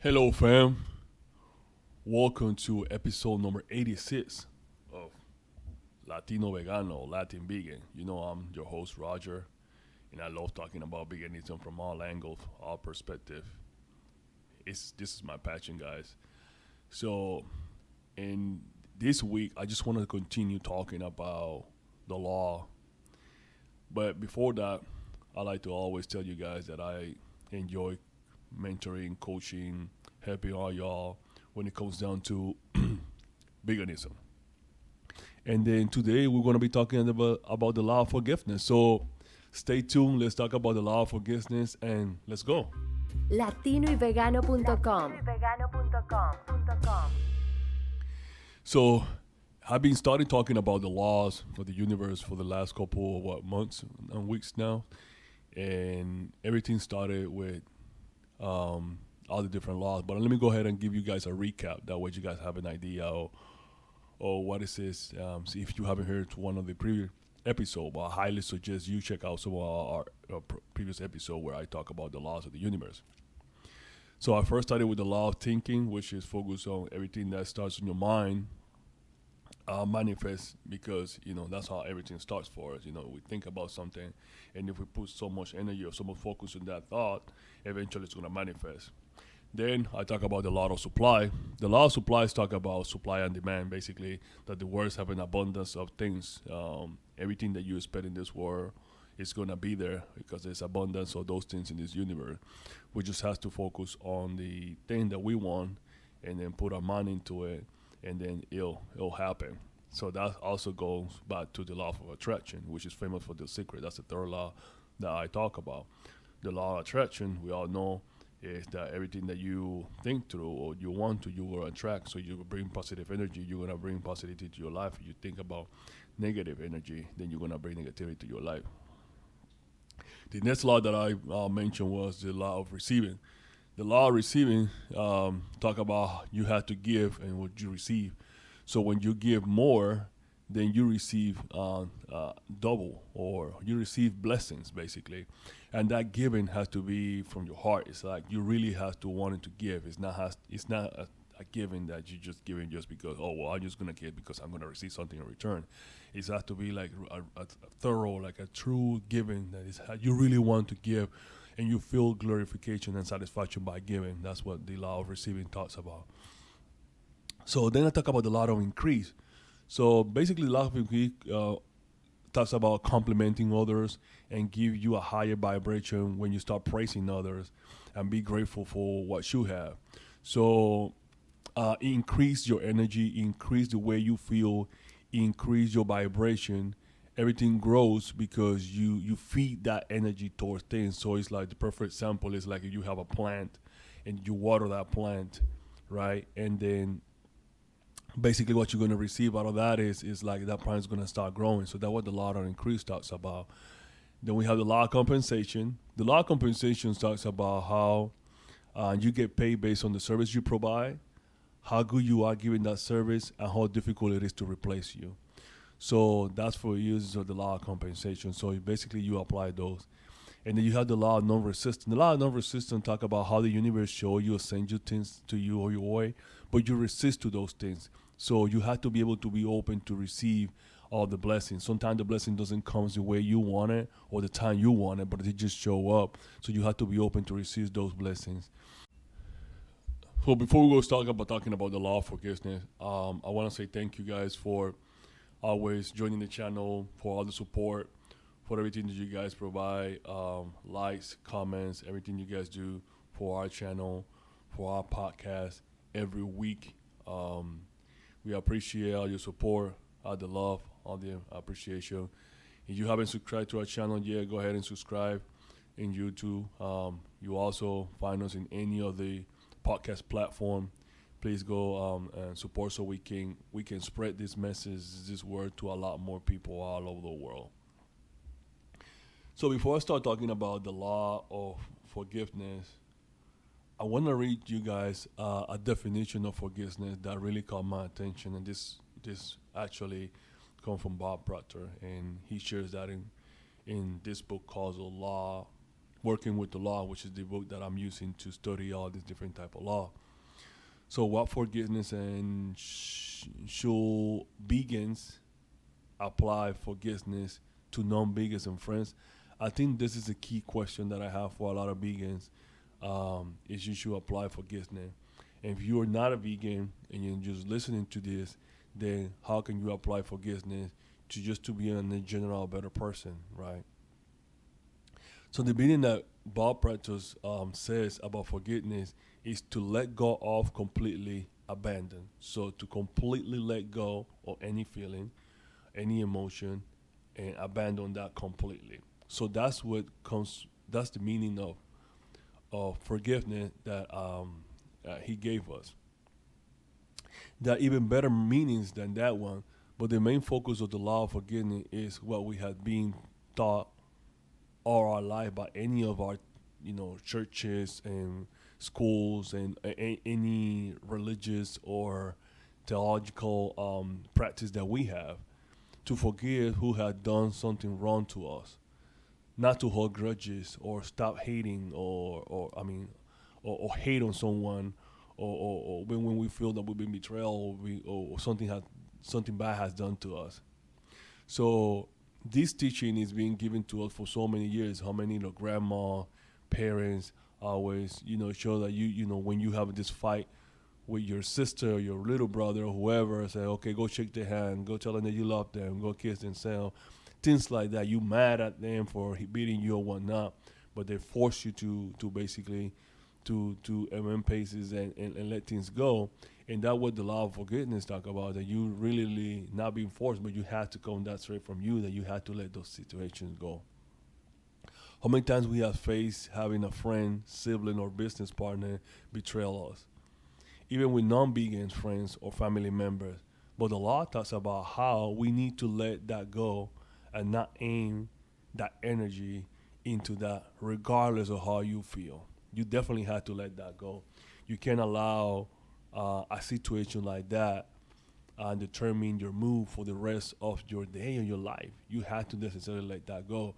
Hello, fam. Welcome to episode number 86 of Latino Vegano, Latin Vegan. You know, I'm your host, Roger, and I love talking about veganism from all angles, all perspective. This is my passion, guys. So, in this week, I just want to continue talking about the law. But before that, I like to always tell you guys that I enjoy mentoring, coaching, helping all y'all when it comes down to veganism. And then today we're going to be talking about the law of forgiveness. So stay tuned. Let's talk about the law of forgiveness and let's go. latinoyvegano.com. So I've been starting talking about the laws of the universe for the last couple of months and weeks now. And everything started with all the different laws. But let me go ahead and give you guys a recap. That way you guys have an idea or what is this. See if you haven't heard one of the previous episode, but I highly suggest you check out some of our previous episode where I talk about the laws of the universe. So I first started with the law of thinking, which is focused on everything that starts in your mind manifest, because that's how everything starts for us. We think about something, and if we put so much energy or so much focus on that thought, eventually it's going to manifest. Then I talk about the law of supply. The law of supply talk about supply and demand, basically, that the world have an abundance of things. Everything that you expect in this world is going to be there because there's abundance of those things in this universe. We just have to focus on the thing that we want and then put our mind into it, and then it'll happen. So that also goes back to the law of attraction, which is famous for the secret. That's the third law that I talk about. The law of attraction, we all know, is that everything that you think through or you want to, you will attract. So you will bring positive energy. You're going to bring positivity to your life. If you think about negative energy, then you're going to bring negativity to your life. The next law that I mentioned was the law of receiving. The law of receiving talk about you have to give and what you receive. So when you give more, then you receive double, or you receive blessings, basically. And that giving has to be from your heart. It's like you really have to want it to give. It's not a giving that you just giving just because, oh, well, I'm just going to give because I'm going to receive something in return. It has to be like a thorough, like a true giving that is you really want to give, and you feel glorification and satisfaction by giving. That's what the law of receiving talks about. So then I talk about the law of increase. So basically, the law of increase talks about complimenting others and give you a higher vibration when you start praising others and be grateful for what you have. So increase your energy, increase the way you feel, increase your vibration. Everything grows because you feed that energy towards things. So it's like the perfect example is like if you have a plant and you water that plant, right? And then basically what you're going to receive out of that is like that plant is going to start growing. So that's what the law of increase talks about. Then we have the law of compensation. The law of compensation talks about how you get paid based on the service you provide, how good you are giving that service, and how difficult it is to replace you. So that's for users of the law of compensation. So basically you apply those. And then you have the law of non-resistance. The law of non-resistance talk about how the universe show you or send you things to you or your way, but you resist to those things. So you have to be able to be open to receive all the blessings. Sometimes the blessing doesn't come the way you want it or the time you want it, but they just show up. So you have to be open to receive those blessings. So before we go start about talking about the law of forgiveness, I want to say thank you guys for always joining the channel, for all the support, for everything that you guys provide, likes, comments, everything you guys do for our channel, for our podcast every week. We appreciate all your support, all the love, all the appreciation. If you haven't subscribed to our channel yet, go ahead and subscribe in YouTube. You also find us in any of the podcast platform. Please go and support so we can spread this message, this word to a lot more people all over the world. So before I start talking about the law of forgiveness, I want to read you guys a definition of forgiveness that really caught my attention, and this actually comes from Bob Proctor, and he shares that in this book called The Law Working with the Law, which is the book that I'm using to study all these different type of law. So, what forgiveness and should vegans apply forgiveness to non-vegans and friends? I think this is a key question that I have for a lot of vegans. Is you should apply forgiveness. And if you are not a vegan and you're just listening to this, then how can you apply forgiveness to just to be in general a better person, right? So the meaning that Bob Pratos says about forgiveness is to let go of completely abandon. So to completely let go of any feeling, any emotion, and abandon that completely. So that's what comes. That's the meaning of forgiveness that he gave us. There are even better meanings than that one, but the main focus of the law of forgiveness is what we have been taught all our life by any of our, churches and schools and any religious or theological practice that we have to forgive who had done something wrong to us, not to hold grudges or stop hating or hate on someone or when we feel that we've been betrayed or something bad has done to us. So this teaching is being given to us for so many years. How many grandma, parents always show that when you have this fight with your sister, your little brother, or whoever, say, okay, go shake their hand, go tell them that you love them, go kiss them, say things like that. You mad at them for beating you or whatnot, but they force you to basically to amend paces and let things go. And that's what the law of forgiveness talk about, that you really not being forced, but you had to come that straight from you, that you had to let those situations go. How many times we have faced having a friend, sibling, or business partner betray us, even with non-vegan friends or family members. But the law talks about how we need to let that go and not aim that energy into that, regardless of how you feel. You definitely have to let that go. You can't allow a situation like that determine your mood for the rest of your day or your life. You have to necessarily let that go.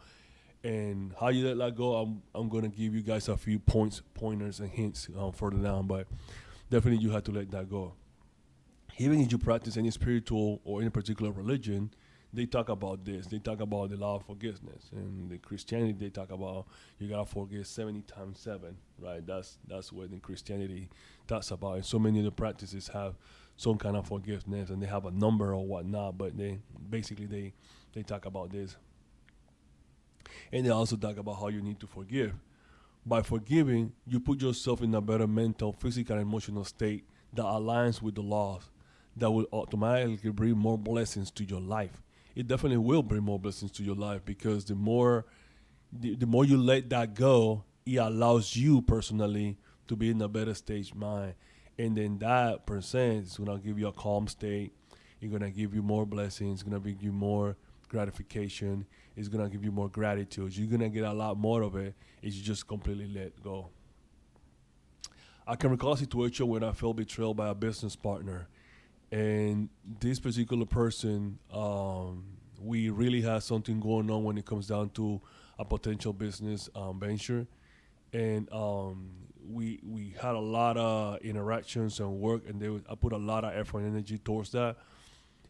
And how you let that go, I'm gonna give you guys a few pointers, and hints further down. But definitely, you have to let that go. Even if you practice any spiritual or any particular religion, they talk about this. They talk about the law of forgiveness. And the Christianity, they talk about you gotta forgive 70 times 7, right? That's what in Christianity talks about. And so many of the practices have some kind of forgiveness, and they have a number or whatnot. But they basically they talk about this, and they also talk about how you need to forgive. By forgiving, you put yourself in a better mental, physical, and emotional state that aligns with the laws, that will automatically bring more blessings to your life. It definitely will bring more blessings to your life, because the more you let that go, it allows you personally to be in a better stage mind. And then that percent is going to give you a calm state. It's going to give you more blessings. It's going to bring you more gratification. It's going to give you more gratitude. You're going to get a lot more of it if you just completely let go. I can recall a situation when I felt betrayed by a business partner. And this particular person, we really had something going on when it comes down to a potential business venture. And we had a lot of interactions and work, and I put a lot of effort and energy towards that.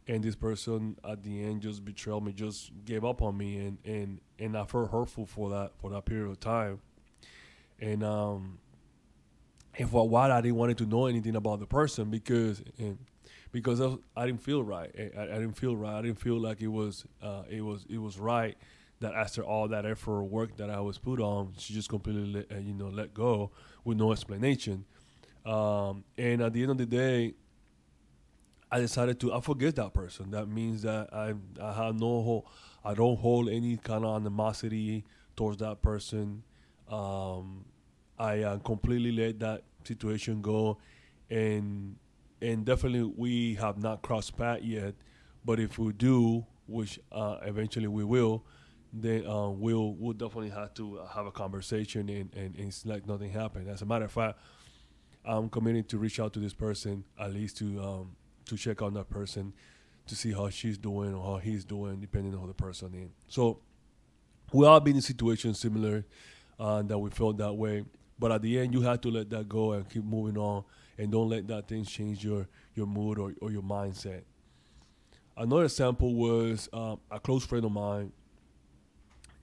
And this person at the end just betrayed me, just gave up on me, and I felt hurtful for that period of time. And and for a while I didn't want to know anything about the person, because I didn't feel right. I didn't feel right. I didn't feel like it was right that after all that effort or work that I was put on, she just completely let go with no explanation. And at the end of the day, I decided I forget that person. That means that I have I don't hold any kind of animosity towards that person. I completely let that situation go, and definitely we have not crossed paths yet. But if we do, which eventually we will, then we'll definitely have to have a conversation, and it's like nothing happened. As a matter of fact, I'm committed to reach out to this person, at least to check on that person, to see how she's doing or how he's doing, depending on who the person is. So we all been in situations similar. that we felt that way. But at the end, you have to let that go and keep moving on, and don't let that thing change your mood or your mindset. Another example was a close friend of mine,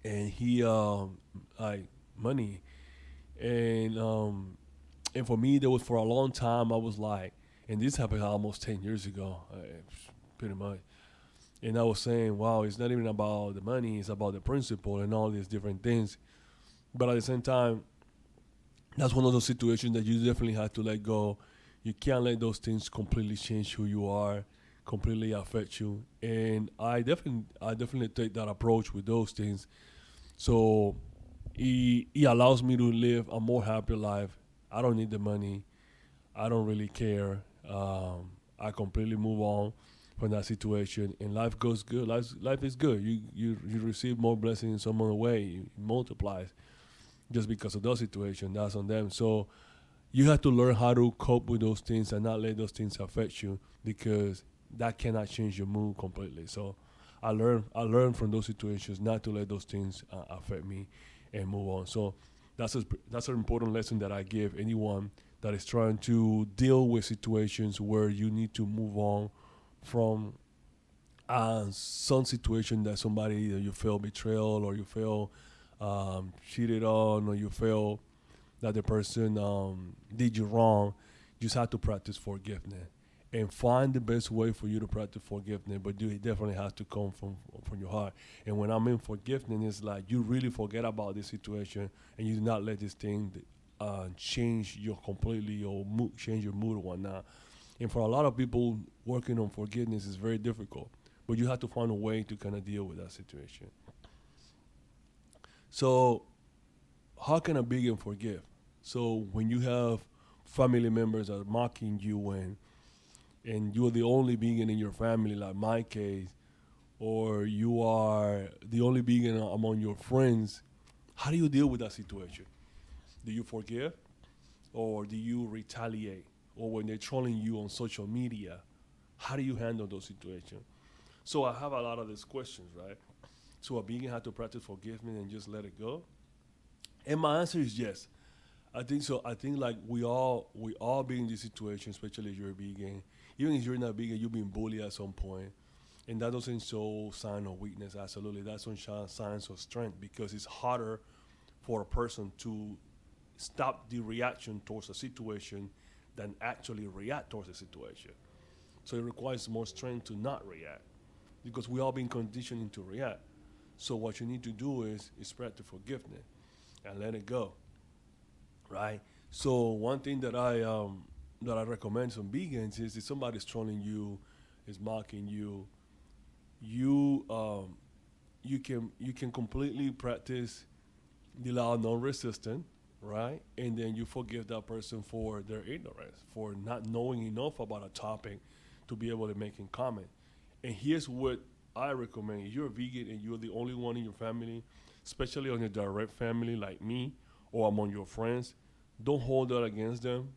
and he like money, and and for me, there was for a long time I was like, and this happened almost 10 years ago, pretty much. And I was saying, wow, it's not even about the money; it's about the principle and all these different things. But at the same time, that's one of those situations that you definitely have to let go. You can't let those things completely change who you are, completely affect you. And I definitely take that approach with those things. So it allows me to live a more happy life. I don't need the money. I don't really care. I completely move on from that situation, and life goes good. Life is good. You receive more blessings in some other way. It multiplies just because of those situations. That's on them. So you have to learn how to cope with those things and not let those things affect you, because that cannot change your mood completely. So I learned from those situations not to let those things affect me and move on. So that's an important lesson that I give anyone that is trying to deal with situations where you need to move on from some situation that somebody either you feel betrayal or you feel cheated on or you feel that the person did you wrong. You just have to practice forgiveness and find the best way for you to practice forgiveness. But it definitely has to come from your heart. And when I mean forgiveness, it's like you really forget about this situation and you do not let this thing change your completely or change your mood or whatnot. And for a lot of people, working on forgiveness is very difficult. But you have to find a way to kind of deal with that situation. So how can a vegan forgive? So when you have family members that are mocking you and you're the only vegan in your family, like my case, or you are the only vegan among your friends, how do you deal with that situation? Do you forgive or do you retaliate? Or when they're trolling you on social media, how do you handle those situations? So I have a lot of these questions, right? So a vegan had to practice forgiveness and just let it go? And my answer is yes. I think so. I think like we all be in this situation, especially if you're a vegan. Even if you're not vegan, you've been bullied at some point, and that doesn't show sign of weakness. Absolutely, that's some signs of strength because it's harder for a person to stop the reaction towards a situation than actually react towards a situation. So it requires more strength to not react because we all been conditioned to react. So what you need to do is practice forgiveness and let it go, right? So one thing that I recommend some vegans is if somebody's trolling you, is mocking you, you you can completely practice the law of non-resistance, right? And then you forgive that person for their ignorance, for not knowing enough about a topic to be able to make a comment. And here's what I recommend: if you're a vegan and you're the only one in your family, especially on your direct family like me, or among your friends, don't hold that against them.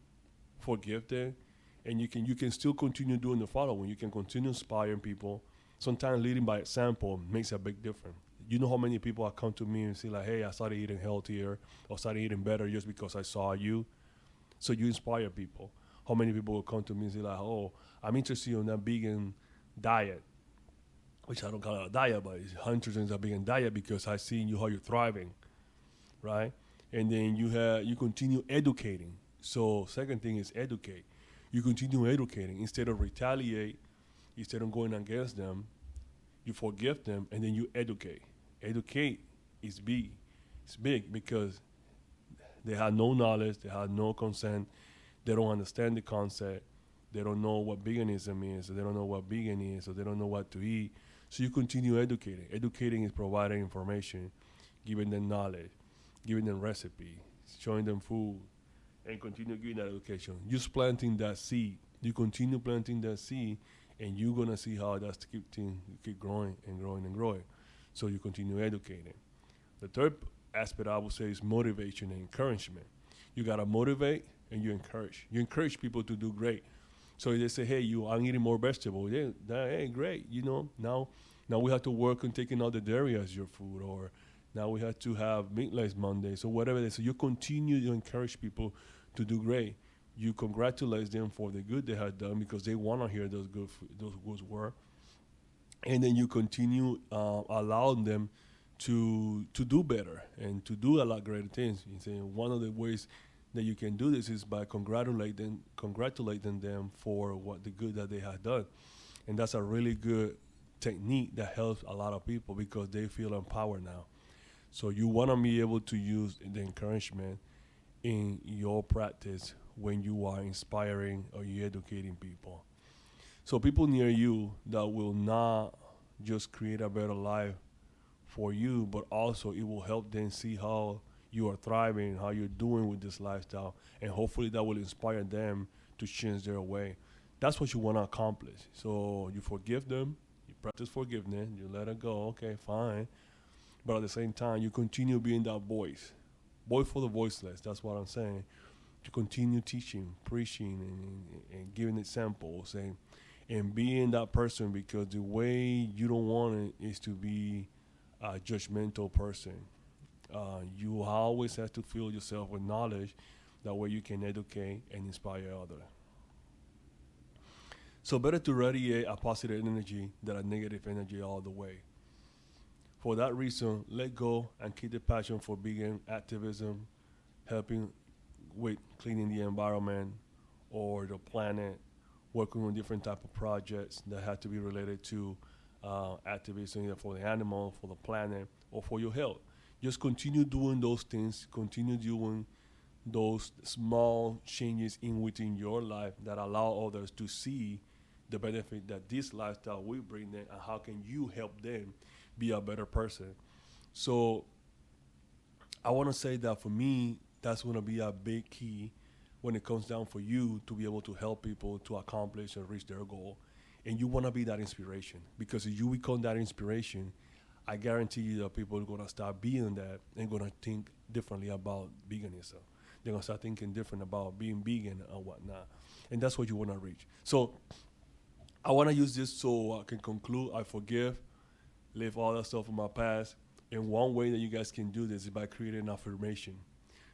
Forgive them, and you can still continue doing the following. You can continue inspiring people. Sometimes leading by example makes a big difference. You know how many people have come to me and say like, "Hey, I started eating healthier or started eating better just because I saw you." So you inspire people. How many people will come to me and say like, "Oh, I'm interested in that vegan diet," which I don't call it a diet, but it's 100% a vegan diet because I see you how you're thriving, right? And then you continue educating. So second thing is educate. You continue educating instead of retaliate, instead of going against them. You forgive them and then you educate. Educate is big. It's big because they have no knowledge, they have no consent, they don't understand the concept, they don't know what veganism is, they don't know what vegan is, or they don't know what to eat. So you continue educating. Educating is providing information, giving them knowledge, giving them recipe, showing them food, and continue giving that education. Just planting that seed. You continue planting that seed, and you're gonna see how that's keep growing and growing and growing. So you continue educating. The third aspect I would say is motivation and encouragement. You gotta motivate and you encourage. You encourage people to do great. So they say, "Hey, I'm eating more vegetables." Hey, great. Now we have to work on taking out the dairy as your food, or Now we had to have Meatless Monday. So whatever it is, so you continue to encourage people to do great. You congratulate them for the good they had done because they want to hear those good words, and then you continue allowing them to do better and to do a lot greater things. You say one of the ways that you can do this is by congratulating them for what the good that they have done, and that's a really good technique that helps a lot of people because they feel empowered now. So you want to be able to use the encouragement in your practice when you are inspiring or you educating people. So people near you that will not just create a better life for you, but also it will help them see how you are thriving, how you're doing with this lifestyle, and hopefully that will inspire them to change their way. That's what you want to accomplish. So you forgive them, you practice forgiveness, you let it go, okay, fine. But at the same time, you continue being that voice for the voiceless. That's what I'm saying. To continue teaching, preaching, and giving examples, and being that person because the way you don't want it is to be a judgmental person. You always have to fill yourself with knowledge. That way you can educate and inspire others. So better to radiate a positive energy than a negative energy all the way. For that reason, let go and keep the passion for vegan activism, helping with cleaning the environment or the planet, working on different type of projects that have to be related to activism either for the animal, for the planet, or for your health. Just continue doing those things. Continue doing those small changes in within your life that allow others to see the benefit that this lifestyle will bring them and how can you help them be a better person. So I want to say that for me, that's going to be a big key when it comes down for you to be able to help people to accomplish and reach their goal. And you want to be that inspiration because if you become that inspiration, I guarantee you that people are going to start being that and going to think differently about veganism. They're going to start thinking different about being vegan and whatnot. And that's what you want to reach. So I want to use this so I can conclude. I forgive, leave all that stuff in my past. And one way that you guys can do this is by creating an affirmation.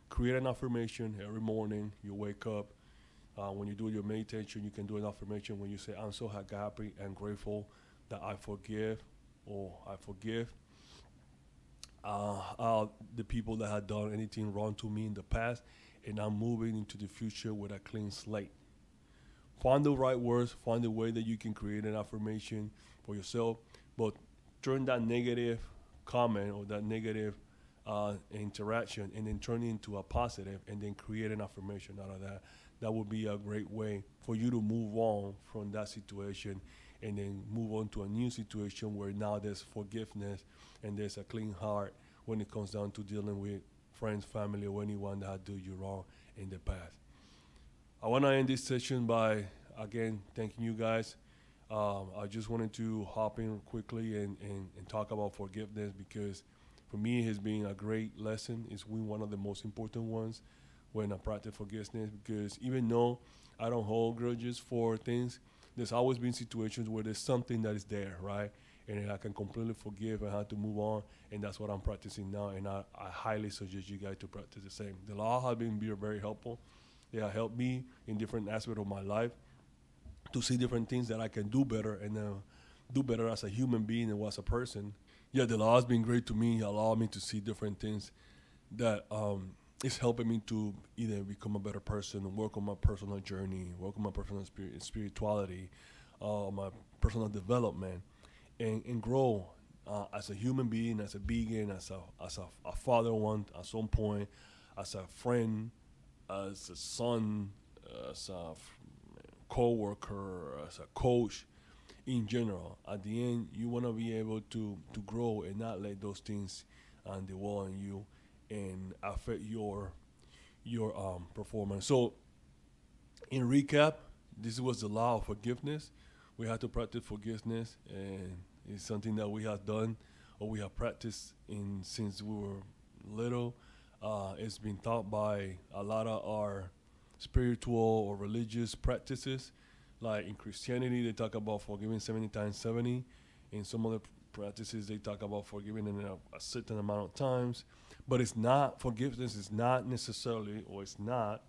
Create an affirmation every morning. You wake up. When you do your meditation, you can do an affirmation when you say, I'm so happy and grateful that I forgive or I forgive the people that had done anything wrong to me in the past, and I'm moving into the future with a clean slate. Find the right words, find the way that you can create an affirmation for yourself, but turn that negative comment or that negative interaction and then turn it into a positive and then create an affirmation out of that. That would be a great way for you to move on from that situation and then move on to a new situation where now there's forgiveness and there's a clean heart when it comes down to dealing with friends, family, or anyone that had done you wrong in the past. I want to end this session by, again, thanking you guys. I just wanted to hop in quickly and talk about forgiveness because for me it has been a great lesson. It's been one of the most important ones when I practice forgiveness because even though I don't hold grudges for things, there's always been situations where there's something that is there, right? And I can completely forgive and have to move on, and that's what I'm practicing now, and I highly suggest you guys to practice the same. The law has been very helpful. They have helped me in different aspects of my life to see different things that I can do better and do better as a human being and as a person. Yeah, the law has been great to me, allow me to see different things that it's helping me to either become a better person, work on my personal journey, work on my personal spirituality, my personal development, and grow as a human being, as a vegan, as a father one at some point, as a friend, as a son, as a co-worker, as a coach, in general. At the end, you want to be able to grow and not let those things dwell on you and affect your performance. So, in recap, this was the law of forgiveness. We have to practice forgiveness, and it's something that we have done or we have practiced in since we were little. It's been taught by a lot of our spiritual or religious practices. Like in Christianity, they talk about forgiving 70 times 70. In some other practices, they talk about forgiving in a certain amount of times, but it's not, forgiveness is not necessarily, or it's not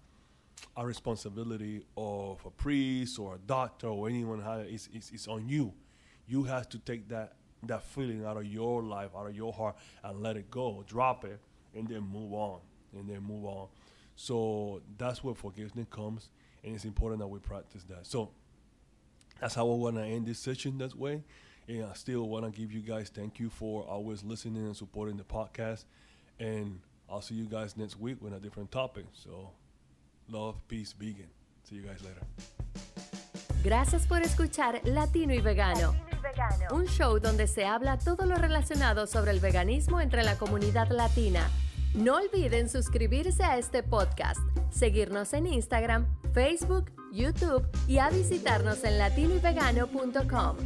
a responsibility of a priest or a doctor or anyone. It's on you. You have to take that feeling out of your life, out of your heart, and let it go, drop it, and then move on, So that's where forgiveness comes, and it's important that we practice that. So that's how I want to end this session that way. And I still want to give you guys thank you for always listening and supporting the podcast. And I'll see you guys next week with a different topic. So, love, peace, vegan. See you guys later. Gracias por escuchar Latino y Vegano, un show donde se habla todo lo relacionado sobre el veganismo entre la comunidad latina. No olviden suscribirse a este podcast, seguirnos en Instagram, Facebook, YouTube y a visitarnos en latinoyvegano.com.